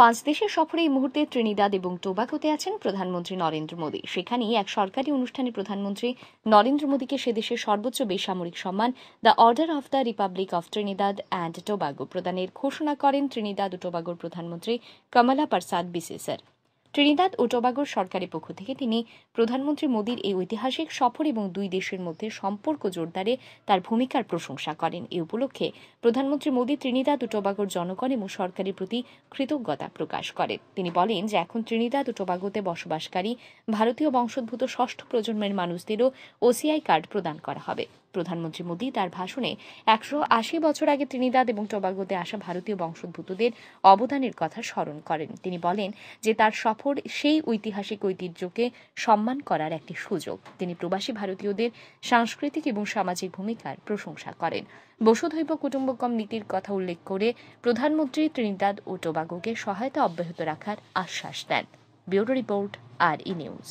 পাঁচ দেশের সফরে এই মুহূর্তে ত্রিনিদাদ এবং টোবাগোতে আছেন প্রধানমন্ত্রী নরেন্দ্র মোদী। সেখানেই এক সরকারি অনুষ্ঠানে প্রধানমন্ত্রী নরেন্দ্র মোদীকে সে দেশের সর্বোচ্চ বেসামরিক সম্মান the order of the Republic of Trinidad and Tobago প্রদানের ঘোষণা করেন ত্রিনিদাদ ও টোবাগোর প্রধানমন্ত্রী কমলা পারসাদ বিসেসার। ত্রিনিদাদ ও টোবাগোর সরকারের পক্ষ থেকে তিনি প্রধানমন্ত্রী মোদীর এই ঐতিহাসিক সফর এবং দুই দেশের মধ্যে সম্পর্ক জোরদারে তার ভূমিকার প্রশংসা করেন। এ উপলক্ষে প্রধানমন্ত্রী মোদী ত্রিনিদাদ ও টোবাগোর জনগণ এবং সরকারের প্রতি কৃতজ্ঞতা প্রকাশ করেন। তিনি বলেন যে এখন ত্রিনিদাদ ও টোবাগোতে বসবাসকারী ভারতীয় বংশোদ্ভূত ষষ্ঠ প্রজন্মের মানুষদেরও ওসিআই কার্ড প্রদান করা হবে। প্রধানমন্ত্রী মোদী তার ভাষণে 180 বছর আগে ত্রিনিদাদ এবং টোবাগোতে আসা ভারতীয় বংশোদ্ভূতদের অবদানের কথা স্মরণ করেন। তিনি বলেন যে তার সফর সেই ঐতিহাসিক ঐতিহ্যকে সম্মান করার একটি সুযোগ। তিনি প্রবাসী ভারতীয়দের সাংস্কৃতিক এবং সামাজিক ভূমিকার প্রশংসা করেন। বসুধৈব কুটুম্বকম নীতির কথা উল্লেখ করে প্রধানমন্ত্রী ত্রিনিদাদ ও টোবাগোকে সহায়তা অব্যাহত রাখার আশ্বাস দেন। Bureau report, RE news.